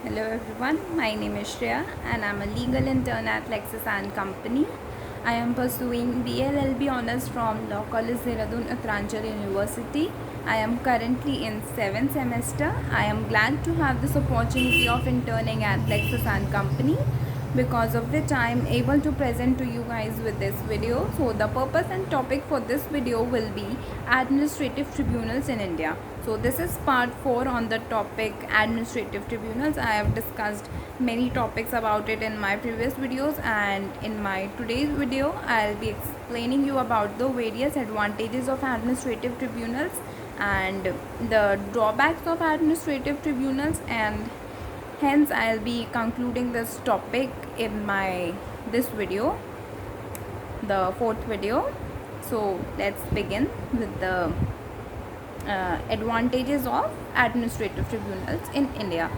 Hello everyone, my name is Shreya and I'm a legal intern at Lexis and Company. I am pursuing BLLB honors from Law College Dehradun Uttaranchal University. I am currently in 7th semester. I am glad to have this opportunity of interning at Lexis and Company, because of which I am able to present to you guys with this video. So the purpose and topic for this video will be administrative tribunals in India. So this is part 4 on the topic administrative tribunals. I have discussed many topics about it in my previous videos, and in my today's video I'll be explaining you about the various advantages of administrative tribunals and the drawbacks of administrative tribunals, and hence I'll be concluding this topic in my this video, the fourth video. So let's begin with the advantages of administrative tribunals in India.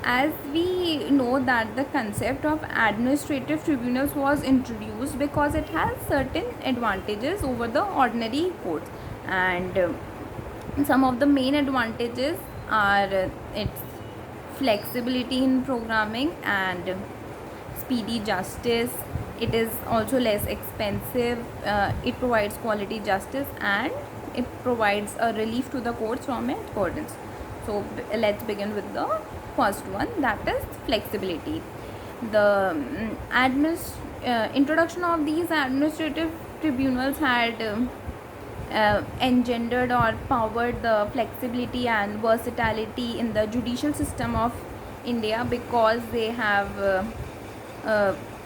As we know that the concept of administrative tribunals was introduced because it has certain advantages over the ordinary courts, and some of the main advantages are its flexibility in programming and speedy justice. It is also less expensive. It provides quality justice, and it provides a relief to the courts from its burdens. So let's begin with the first one, that is flexibility. The introduction of these administrative tribunals had engendered or powered the flexibility and versatility in the judicial system of India, because they have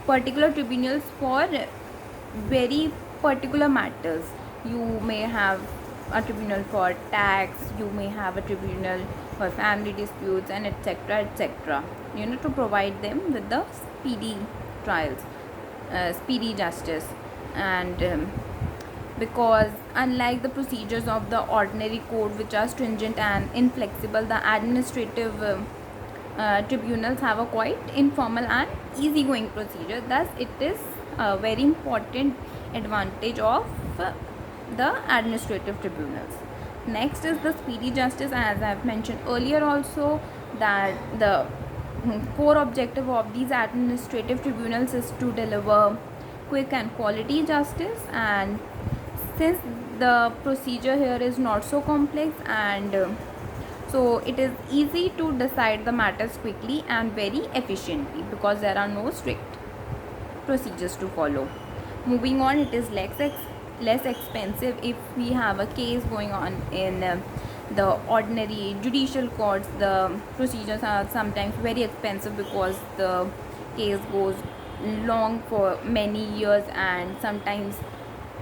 particular tribunals for very particular matters. You may have a tribunal for tax, you may have a tribunal for family disputes, and etc. etc. To provide them with the speedy trials, speedy justice, and because unlike the procedures of the ordinary code, which are stringent and inflexible, the administrative tribunals have a quite informal and easygoing procedure. Thus it is a very important advantage of the administrative tribunals. Next is the speedy justice. As I have mentioned earlier also, that the core objective of these administrative tribunals is to deliver quick and quality justice, and since the procedure here is not so complex, and so it is easy to decide the matters quickly and very efficiently, because there are no strict procedures to follow. Moving on, it is less expensive. If we have a case going on in the ordinary judicial courts, the procedures are sometimes very expensive because the case goes long for many years, and sometimes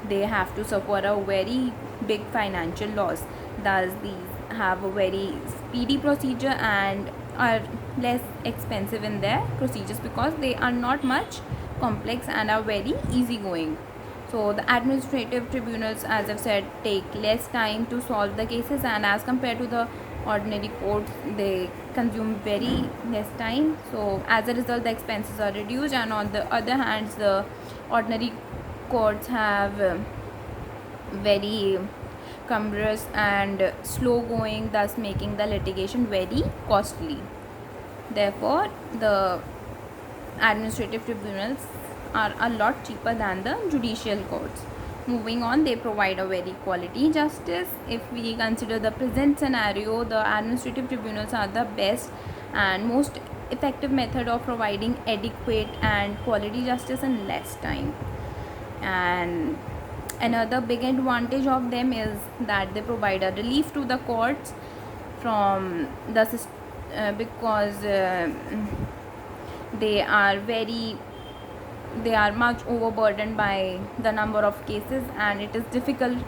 they have to suffer a very big financial loss. Thus these have a very speedy procedure and are less expensive in their procedures, because they are not much complex and are very easygoing. So the administrative tribunals, as I've said, take less time to solve the cases, and as compared to the ordinary courts, they consume very less time. So as a result, the expenses are reduced, and on the other hand, the ordinary courts have very cumbrous and slow going, thus making the litigation very costly. Therefore the administrative tribunals are a lot cheaper than the judicial courts. Moving on, they provide a very quality justice. If we consider the present scenario, the administrative tribunals are the best and most effective method of providing adequate and quality justice in less time. And another big advantage of them is that they provide a relief to the courts from the because they are much overburdened by the number of cases, and it is difficult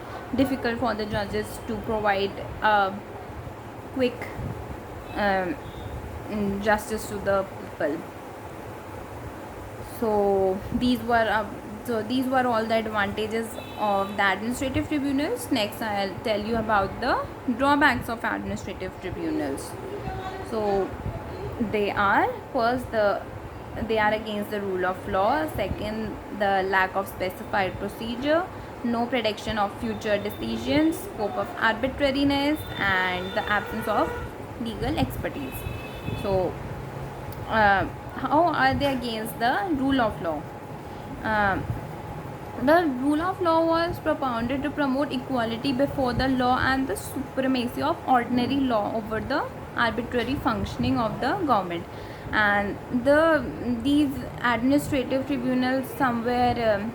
for the judges to provide a quick um, justice to the people. So these were all the advantages of the administrative tribunals. Next I'll tell you about the drawbacks of administrative tribunals. So they are, first, they are against the rule of law. Second, the lack of specified procedure, no prediction of future decisions, scope of arbitrariness, and the absence of legal expertise. So uh, how are they against the rule of law? Um the rule of law was propounded to promote equality before the law and the supremacy of ordinary law over the arbitrary functioning of the government. And these administrative tribunals somewhere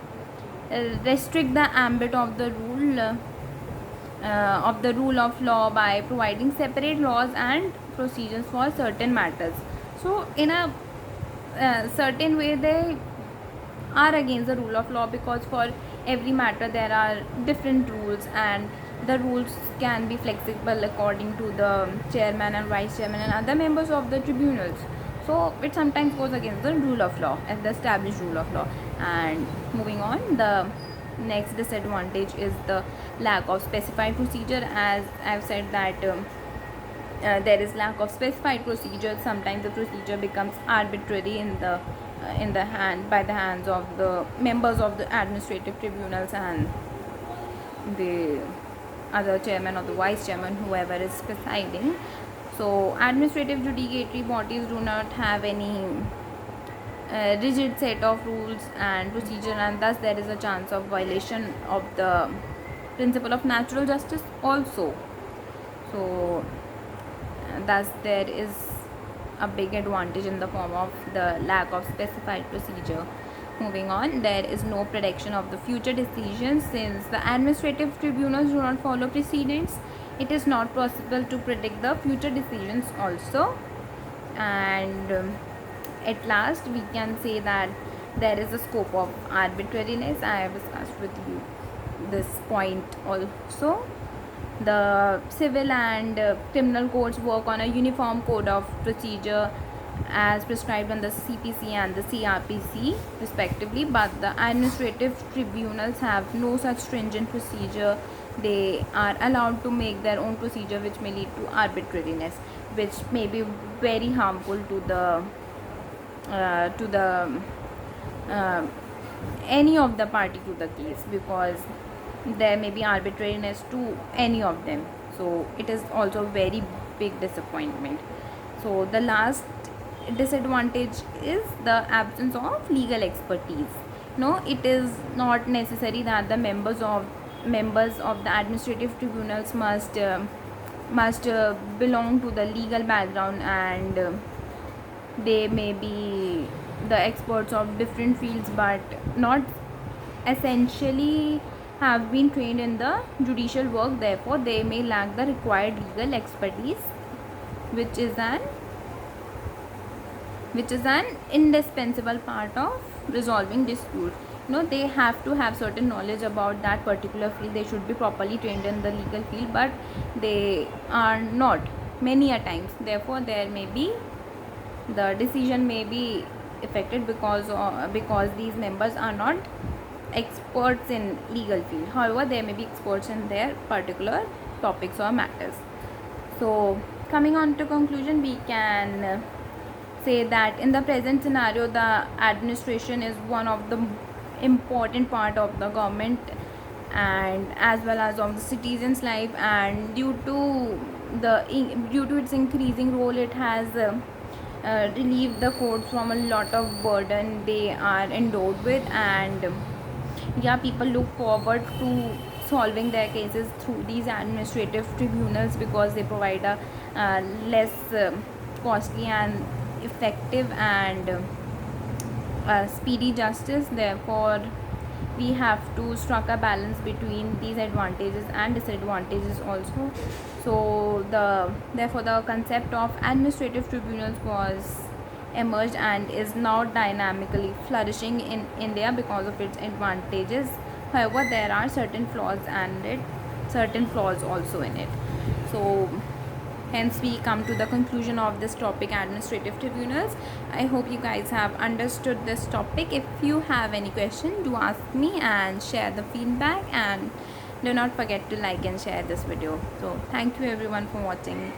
restrict the ambit of the rule of law by providing separate laws and procedures for certain matters. So in a certain way they are against the rule of law, because for every matter there are different rules, and the rules can be flexible according to the chairman and vice chairman and other members of the tribunals. So it sometimes goes against the rule of law and the established rule of law. And moving on, the next disadvantage is the lack of specified procedure. As I've said that there is lack of specified procedure. Sometimes the procedure becomes arbitrary in the hand by the hands of the members of the administrative tribunals and the other chairman or the vice chairman, whoever is presiding. So administrative judiciary bodies do not have any rigid set of rules and procedure, and thus there is a chance of violation of the principle of natural justice also. So thus there is a big advantage in the form of the lack of specified procedure. Moving on, there is no prediction of the future decisions. Since the administrative tribunals do not follow precedents, it is not possible to predict the future decisions also. And at last we can say that there is a scope of arbitrariness. I have discussed with you this point also. The civil and criminal courts work on a uniform code of procedure as prescribed on the CPC and the CRPC respectively, but the administrative tribunals have no such stringent procedure. They are allowed to make their own procedure, which may lead to arbitrariness, which may be very harmful to the any of the party to the case, because there may be arbitrariness to any of them. So it is also very big disappointment. So the last disadvantage is the absence of legal expertise. No, it is not necessary that the members of the administrative tribunals must belong to the legal background, and they may be the experts of different fields but not essentially have been trained in the judicial work. Therefore they may lack the required legal expertise, which is an indispensable part of resolving disputes. They have to have certain knowledge about that particular field. They should be properly trained in the legal field, but they are not many a times. Therefore there may be the decision may be affected because these members are not experts in legal field. However, they may be experts in their particular topics or matters. So coming on to conclusion, we can say that in the present scenario the administration is one of the important part of the government and as well as of the citizens life, and due to its increasing role, it has relieved the courts from a lot of burden they are endowed with. And people look forward to solving their cases through these administrative tribunals, because they provide a less costly and effective and speedy justice. Therefore we have to strike a balance between these advantages and disadvantages also. So therefore the concept of administrative tribunals was emerged and is now dynamically flourishing in India because of its advantages. However, there are certain flaws also in it. So hence we come to the conclusion of this topic, administrative tribunals. I hope you guys have understood this topic. If you have any question, do ask me and share the feedback, and do not forget to like and share this video. So thank you everyone for watching.